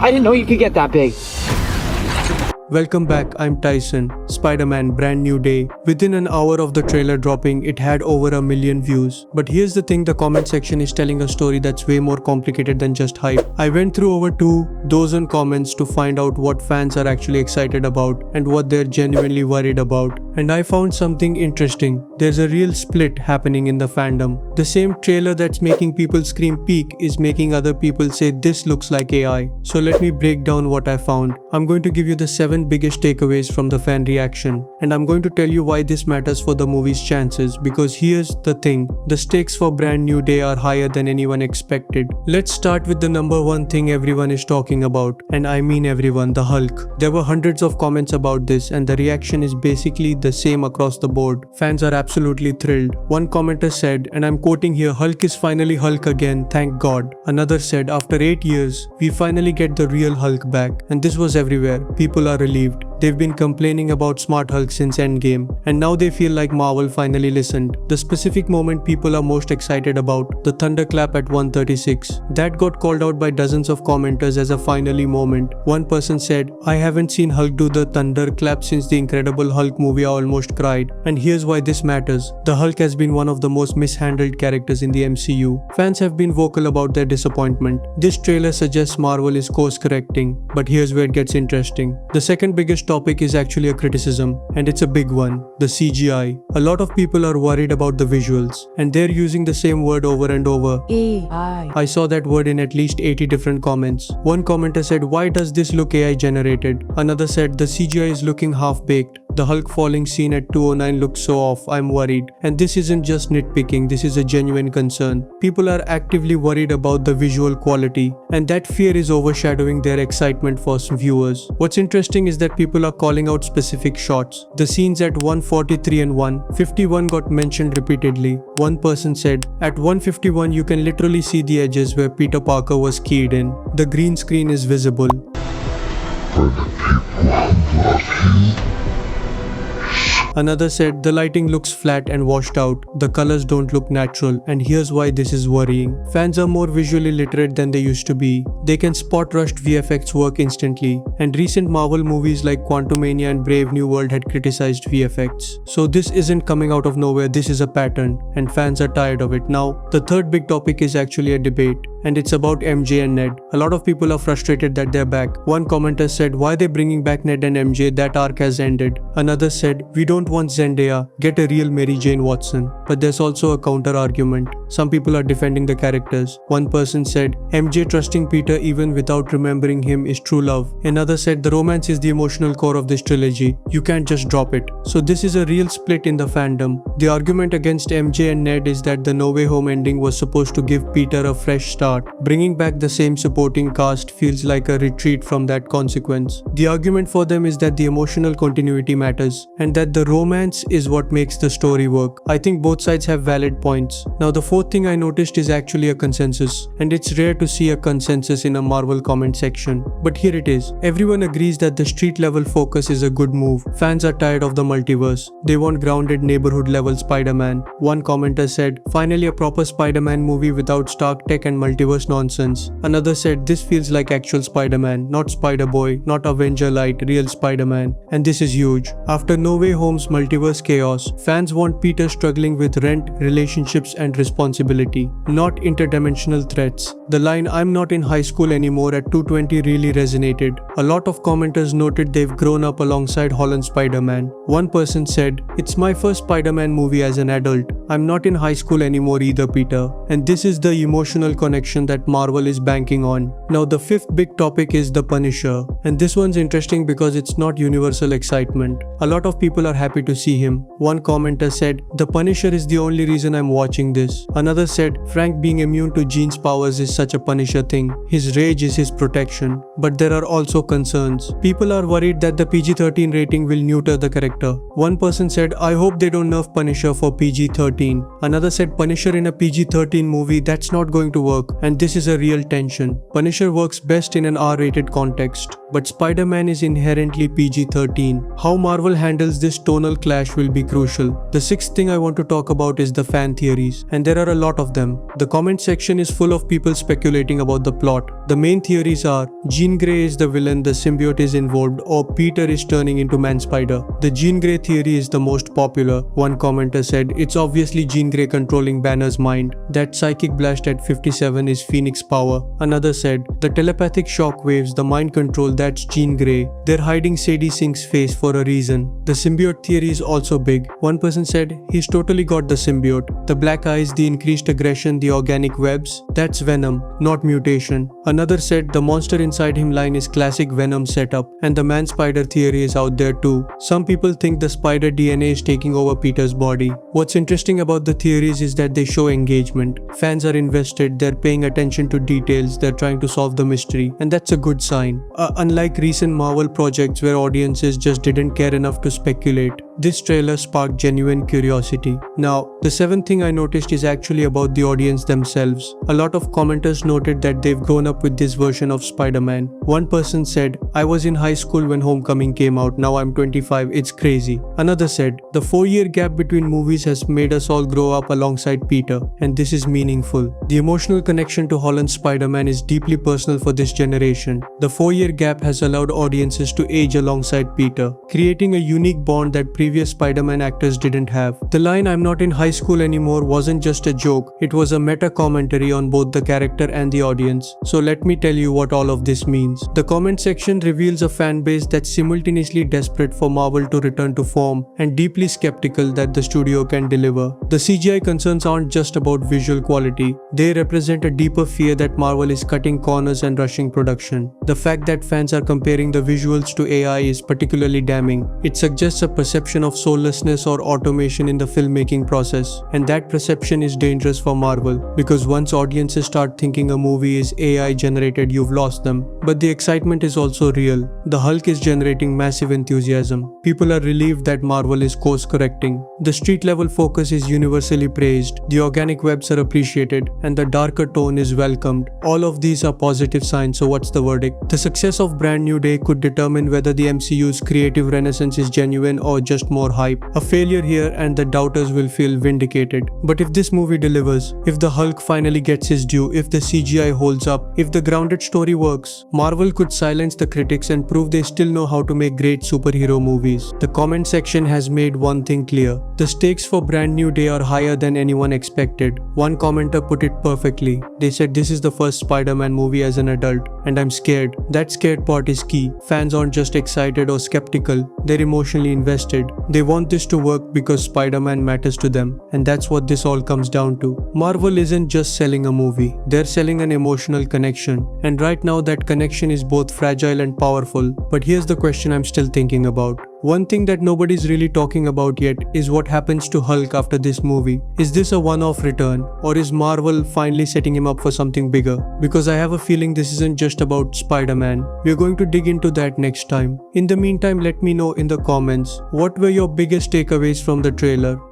I didn't know you could get that big. Welcome back, I'm Tyson. Spider-Man brand new day. Within an hour of the trailer dropping, it had over 1 million views. But here's the thing, the comment section is telling a story that's way more complicated than just hype. I went through over 2 dozen comments to find out what fans are actually excited about and what they're genuinely worried about. And I found something interesting. There's a real split happening in the fandom. The same trailer that's making people scream peak is making other people say this looks like AI. So let me break down what I found. I'm going to give you the 7 biggest takeaways from the fan reaction, and I'm going to tell you why this matters for the movie's chances, because here's the thing, the stakes for brand new day are higher than anyone expected. Let's start with the number 1 thing everyone is talking about, and I mean everyone, the Hulk. There were hundreds of comments about this and the reaction is basically the same across the board. Fans are absolutely thrilled. One commenter said, and I'm quoting here, "Hulk is finally Hulk again, thank God." Another said, "After 8 years, we finally get the real Hulk back." And this was everywhere. People are relieved. They've been complaining about Smart Hulk since Endgame, and now they feel like Marvel finally listened. The specific moment people are most excited about, the thunderclap at 136. That got called out by dozens of commenters as a finally moment. One person said, "I haven't seen Hulk do the thunderclap since the Incredible Hulk movie, I almost cried." And here's why this matters. The Hulk has been one of the most mishandled characters in the MCU. Fans have been vocal about their disappointment. This trailer suggests Marvel is course correcting, but here's where it gets interesting. The second biggest topic is actually a criticism, and it's a big one, the CGI. A lot of people are worried about the visuals, and they're using the same word over and over. AI. I saw that word in at least 80 different comments. One commenter said, "Why does this look AI generated?" Another said, "The CGI is looking half-baked. The Hulk falling scene at 209 looks so off, I'm worried." And this isn't just nitpicking, this is a genuine concern. People are actively worried about the visual quality, and that fear is overshadowing their excitement for some viewers. What's interesting is that people are calling out specific shots. The scenes at 143 and 151 got mentioned repeatedly. One person said, "At 151 you can literally see the edges where Peter Parker was keyed in. The green screen is visible." For the people who love you. Another said, "The lighting looks flat and washed out. The colors don't look natural, and here's why this is worrying. Fans are more visually literate than they used to be. They can spot rushed VFX work instantly, and recent Marvel movies like Quantumania and Brave New World had criticized VFX. So this isn't coming out of nowhere, this is a pattern, and fans are tired of it." Now, the third big topic is actually a debate, and it's about MJ and Ned. A lot of people are frustrated that they're back. One commenter said, "Why are they bringing back Ned and MJ? That arc has ended." Another said, "We don't want Zendaya, get a real Mary Jane Watson." But there's also a counter argument. Some people are defending the characters. One person said, "MJ trusting Peter even without remembering him is true love." Another said, "The romance is the emotional core of this trilogy. You can't just drop it." So this is a real split in the fandom. The argument against MJ and Ned is that the No Way Home ending was supposed to give Peter a fresh start. Bringing back the same supporting cast feels like a retreat from that consequence. The argument for them is that the emotional continuity matters, and that the romance is what makes the story work. I think both sides have valid points. Now, the fourth thing I noticed is actually a consensus, and it's rare to see a consensus in a Marvel comment section. But here it is. Everyone agrees that the street level focus is a good move. Fans are tired of the multiverse. They want grounded neighborhood level Spider-Man. One commenter said, "Finally a proper Spider-Man movie without Stark tech and multiverse nonsense." Another said, "This feels like actual Spider-Man, not Spider-Boy, not Avenger Light, real Spider-Man." And this is huge. After No Way Home's multiverse chaos, fans want Peter struggling with rent, relationships and responsibility, not interdimensional threats. The line "I'm not in high school anymore" at 220 really resonated. A lot of commenters noted they've grown up alongside Holland's Spider-Man. One person said, "It's my first Spider-Man movie as an adult. I'm not in high school anymore either, Peter." And this is the emotional connection that Marvel is banking on. Now, the fifth big topic is the Punisher. And this one's interesting because it's not universal excitement. A lot of people are happy to see him. One commenter said, "The Punisher is the only reason I'm watching this." Another said, "Frank being immune to Jean's powers is such a Punisher thing. His rage is his protection." But there are also concerns. People are worried that the PG-13 rating will neuter the character. One person said, "I hope they don't nerf Punisher for PG-13. Another said, "Punisher in a PG-13 movie, that's not going to work." And this is a real tension. Punisher works best in an R-rated context. but Spider-Man is inherently PG-13. How Marvel handles this tonal clash will be crucial. The sixth thing I want to talk about is the fan theories, and there are a lot of them. The comment section is full of people speculating about the plot. The main theories are Jean Grey is the villain, the symbiote is involved, or Peter is turning into Man-Spider. The Jean Grey theory is the most popular. One commenter said, "It's obviously Jean Grey controlling Banner's mind. That psychic blast at 57 is Phoenix power." Another said, "The telepathic shockwaves, the mind control, that's Jean Grey. They're hiding Sadie Sink's face for a reason." The symbiote theory is also big. One person said, "He's totally got the symbiote. The black eyes, the increased aggression, the organic webs, that's Venom, not mutation." Another said, "The monster inside him line is classic Venom setup, and the Man-Spider theory is out there too." Some people think the spider DNA is taking over Peter's body. What's interesting about the theories is that they show engagement. Fans are invested, they're paying attention to details, they're trying to solve the mystery, and that's a good sign. Unlike recent Marvel projects where audiences just didn't care enough to speculate, this trailer sparked genuine curiosity. Now, the seventh thing I noticed is actually about the audience themselves. A lot of commenters noted that they've grown up with this version of Spider-Man. One person said, "I was in high school when Homecoming came out, now I'm 25, it's crazy." Another said, "The 4-year gap between movies has made us all grow up alongside Peter, and this is meaningful." The emotional connection to Holland's Spider-Man is deeply personal for this generation. The 4-year gap has allowed audiences to age alongside Peter, creating a unique bond that previous Spider-Man actors didn't have. The line "I'm not in high school anymore" wasn't just a joke, it was a meta commentary on both the character and the audience. So let me tell you what all of this means. The comment section reveals a fan base that's simultaneously desperate for Marvel to return to form and deeply skeptical that the studio can deliver. The CGI concerns aren't just about visual quality, they represent a deeper fear that Marvel is cutting corners and rushing production. The fact that fans are comparing the visuals to AI is particularly damning. It suggests a perception of soullessness or automation in the filmmaking process, and that perception is dangerous for Marvel, because once audiences start thinking a movie is AI generated, you've lost them. But the excitement is also real. The Hulk is generating massive enthusiasm. People are relieved that Marvel is course correcting. The street level focus is universally praised, the organic webs are appreciated, and the darker tone is welcomed. All of these are positive signs, so what's the verdict? The success of Brand New Day could determine whether the MCU's creative renaissance is genuine or just more hype. A failure here and the doubters will feel vindicated. But if this movie delivers, if the Hulk finally gets his due, if the CGI holds up, if the grounded story works, Marvel could silence the critics and prove they still know how to make great superhero movies. The comment section has made one thing clear. The stakes for Brand New Day are higher than anyone expected. One commenter put it perfectly. They said, "This is the first Spider-Man movie as an adult, and I'm scared." That scared part is key. Fans aren't just excited or skeptical, they're emotionally invested. They want this to work because Spider-Man matters to them, and that's what this all comes down to. Marvel isn't just selling a movie, they're selling an emotional connection, and right now that connection is both fragile and powerful. But here's the question I'm still thinking about. One thing that nobody's really talking about yet is what happens to Hulk after this movie. Is this a one-off return, or is Marvel finally setting him up for something bigger? Because I have a feeling this isn't just about Spider-Man. We're going to dig into that next time. In the meantime, let me know in the comments, what were your biggest takeaways from the trailer?